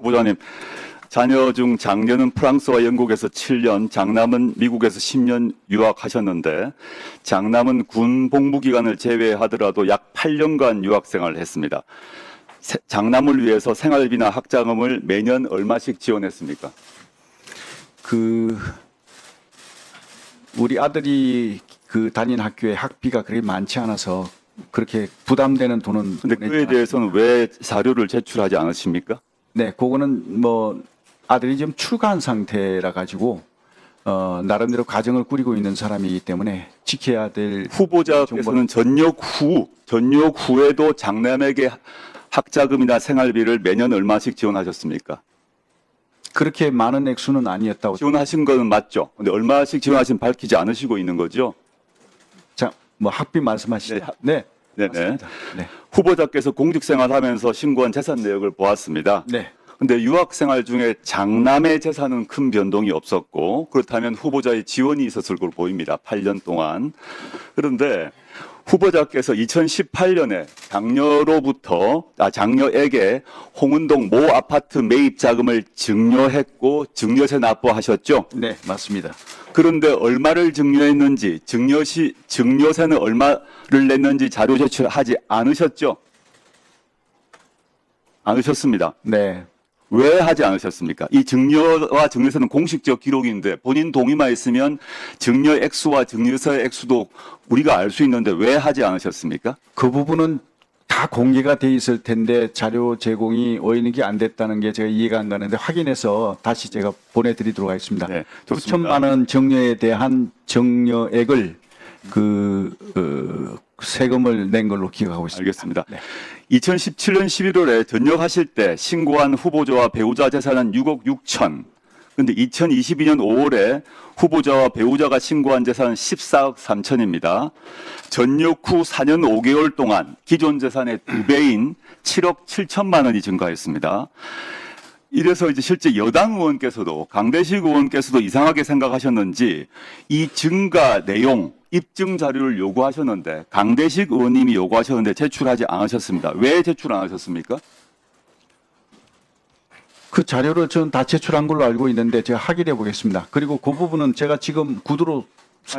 후보자님, 자녀 중 장녀는 프랑스와 영국에서 7년, 장남은 미국에서 10년 유학하셨는데 장남은 군 복무 기간을 제외하더라도 약 8년간 유학 생활을 했습니다. 장남을 위해서 생활비나 학자금을 매년 얼마씩 지원했습니까? 우리 아들이 다닌 학교에 학비가 그렇게 많지 않아서 그렇게 부담되는 돈은. 근데 그에 대해서는 왜 자료를 제출하지 않으십니까? 네, 그거는 뭐 아들이 지금 출가한 상태라 가지고 나름대로 가정을 꾸리고 있는 사람이기 때문에 지켜야 될. 후보자께서는 전역 후에도 장남에게 학자금이나 생활비를 매년 얼마씩 지원하셨습니까? 그렇게 많은 액수는 아니었다고. 지원하신 거는 맞죠? 근데 얼마씩 지원하신 밝히지 않으시고 있는 거죠? 자, 뭐 학비 말씀하시죠? 네. 네네. 맞습니다. 네. 후보자께서 공직생활하면서 신고한 재산 내역을 보았습니다. 네. 근데 유학생활 중에 장남의 재산은 큰 변동이 없었고 그렇다면 후보자의 지원이 있었을 걸로 보입니다. 8년 동안. 그런데 후보자께서 2018년에 장녀에게 홍은동 모 아파트 매입 자금을 증여했고 증여세 납부하셨죠? 네, 맞습니다. 그런데 얼마를 증여했는지, 증여세는 얼마를 냈는지 자료 제출하지 않으셨죠? 않으셨습니다. 네. 왜 하지 않으셨습니까? 이 증여와 증여세는 공식적 기록인데 본인 동의만 있으면 증여 액수와 증여세 액수도 우리가 알 수 있는데 왜 하지 않으셨습니까? 그 부분은 다 공개가 돼 있을 텐데 자료 제공이 어인이 안 됐다는 게 제가 이해가 안 가는데 확인해서 다시 제가 보내드리도록 하겠습니다. 네, 좋습니다. 9천만 원 증여에 대한 증여액을 세금을 낸 걸로 기억하고 있습니다. 알겠습니다. 네. 2017년 11월에 전역하실 때 신고한 후보자와 배우자 재산은 6억 6천. 근데 2022년 5월에 후보자와 배우자가 신고한 재산은 14억 3천입니다. 전역 후 4년 5개월 동안 기존 재산의 2배인 7억 7천만 원이 증가했습니다. 이래서 이제 실제 여당 의원께서도 강대식 의원께서도 이상하게 생각하셨는지 이 증가 내용 입증 자료를 요구하셨는데 강대식 의원님이 요구하셨는데 제출하지 않으셨습니다. 왜 제출 안 하셨습니까? 그 자료를 저는 다 제출한 걸로 알고 있는데 제가 확인해 보겠습니다. 그리고 그 부분은 제가 지금 구두로.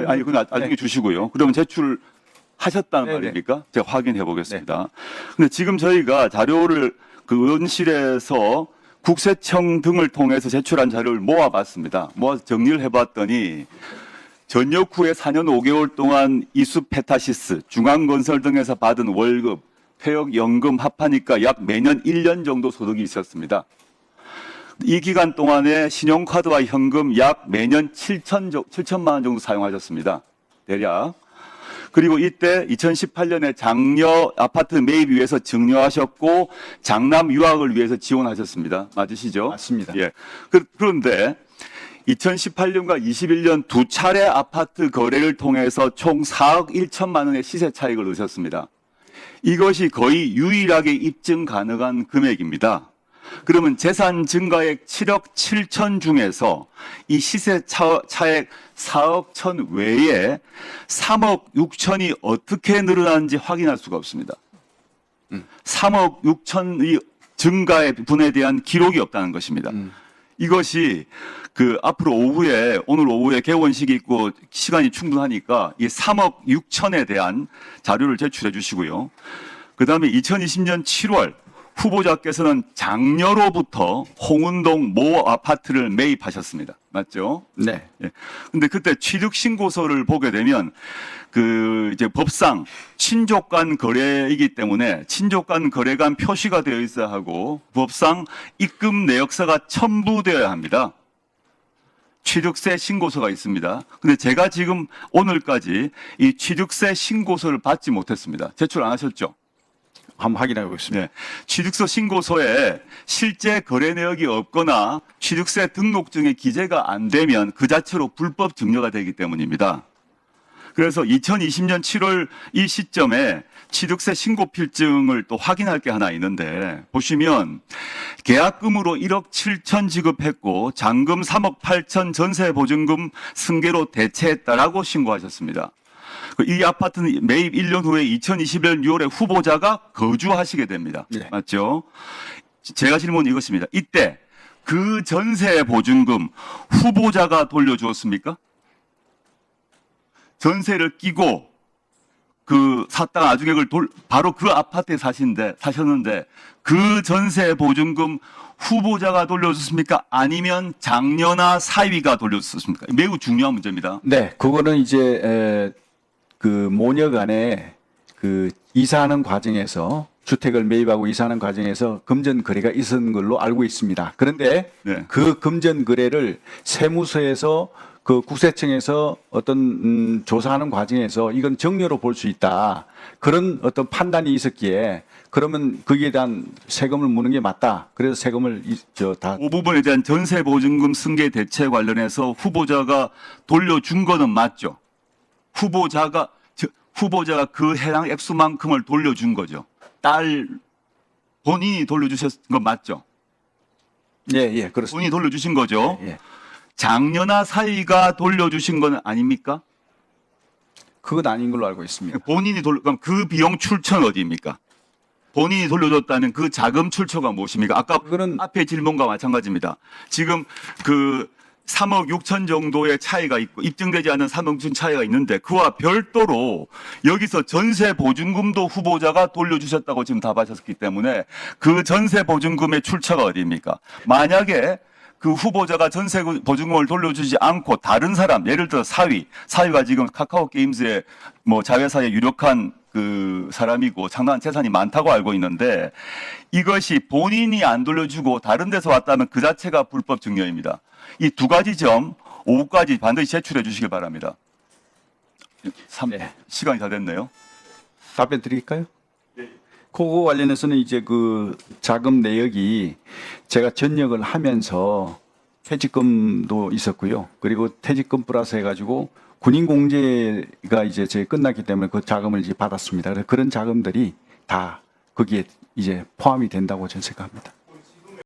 아니 그건 나중에 주시고요. 그러면 제출하셨다는 네네. 말입니까? 제가 확인해 보겠습니다. 근데 지금 저희가 자료를 그 의원실에서 국세청 등을 통해서 제출한 자료를 모아봤습니다. 모아서 정리를 해봤더니 전역 후에 4년 5개월 동안 이수페타시스, 중앙건설 등에서 받은 월급, 퇴역연금 합하니까 약 매년 1년 정도 소득이 있었습니다. 이 기간 동안에 신용카드와 현금 약 매년 7천만 원 정도 사용하셨습니다. 대략. 그리고 이때 2018년에 장녀 아파트 매입 위해서 증여하셨고 장남 유학을 위해서 지원하셨습니다. 맞으시죠? 맞습니다. 예. 그런데 2018년과 21년 두 차례 아파트 거래를 통해서 총 4억 1천만 원의 시세 차익을 얻으셨습니다. 이것이 거의 유일하게 입증 가능한 금액입니다. 그러면 재산 증가액 7억 7천 중에서 이 시세 차액 4억 천 외에 3억 6천이 어떻게 늘어나는지 확인할 수가 없습니다. 3억 6천의 증가의 분에 대한 기록이 없다는 것입니다. 이것이 앞으로 오늘 오후에 개원식이 있고 시간이 충분하니까 이 3억 6천에 대한 자료를 제출해 주시고요. 그 다음에 2020년 7월 후보자께서는 장녀로부터 홍은동 모 아파트를 매입하셨습니다. 맞죠? 네. 예. 근데 그때 취득 신고서를 보게 되면 이제 법상 친족 간 거래이기 때문에 친족 간 거래가 표시가 되어 있어야 하고 법상 입금 내역서가 첨부되어야 합니다. 취득세 신고서가 있습니다. 근데 제가 지금 오늘까지 이 취득세 신고서를 받지 못했습니다. 제출 안 하셨죠? 한번 확인해 보겠습니다. 네. 취득서 신고서에 실제 거래 내역이 없거나 취득세 등록증에 기재가 안 되면 그 자체로 불법 증여가 되기 때문입니다. 그래서 2020년 7월 이 시점에 취득세 신고 필증을 또 확인할 게 하나 있는데 보시면 계약금으로 1억 7천 지급했고 잔금 3억 8천 전세 보증금 승계로 대체했다라고 신고하셨습니다. 이 아파트는 매입 1년 후에 2021년 6월에 후보자가 거주하시게 됩니다. 네. 맞죠? 제가 질문은 이것입니다. 이때 그 전세 보증금 후보자가 돌려주었습니까? 전세를 끼고 그 샀다가 나중에 그걸 바로 그 아파트에 사셨는데 그 전세 보증금 후보자가 돌려줬습니까? 아니면 장녀나 사위가 돌려줬습니까? 매우 중요한 문제입니다. 네, 그거는 이제 그 모녀간에 그 이사하는 과정에서 주택을 매입하고 이사하는 과정에서 금전 거래가 있었는 걸로 알고 있습니다. 그런데 네. 그 금전 거래를 세무서에서 그 국세청에서 어떤 조사하는 과정에서 이건 정료로 볼 수 있다. 그런 어떤 판단이 있었기에 그러면 거기에 대한 세금을 무는 게 맞다. 그래서 세금을 다 그 부분에 대한 전세 보증금 승계 대체 관련해서 후보자가 돌려준 거는 맞죠. 후보자가 그 해당 액수만큼을 돌려준 거죠. 딸 본인이 돌려주셨 건 맞죠. 예, 그렇습니다. 본인이 돌려주신 거죠. 예. 장녀나 사위가 돌려주신 건 아닙니까? 그건 아닌 걸로 알고 있습니다. 그럼 그 비용 출처는 어디입니까? 본인이 돌려줬다는 그 자금 출처가 무엇입니까? 아까 그거는- 앞에 질문과 마찬가지입니다. 지금 그 3억 6천 정도의 차이가 있고 입증되지 않은 3억 6천 차이가 있는데 그와 별도로 여기서 전세 보증금도 후보자가 돌려주셨다고 지금 답하셨기 때문에 그 전세 보증금의 출처가 어디입니까? 만약에 그 후보자가 전세 보증금을 돌려주지 않고 다른 사람, 예를 들어 사위가 지금 카카오 게임즈의 뭐 자회사의 유력한 그 사람이고 상당한 재산이 많다고 알고 있는데 이것이 본인이 안 돌려주고 다른 데서 왔다면 그 자체가 불법 증여입니다. 이 두 가지 점 오후까지 반드시 제출해 주시길 바랍니다. 네. 시간이 다 됐네요. 답변 드릴까요? 그거 관련해서는 이제 그 자금 내역이 제가 전역을 하면서 퇴직금도 있었고요. 그리고 퇴직금 플러스 해가지고 군인 공제가 이제 저희 끝났기 때문에 그 자금을 이제 받았습니다. 그래서 그런 자금들이 다 거기에 이제 포함이 된다고 저는 생각합니다.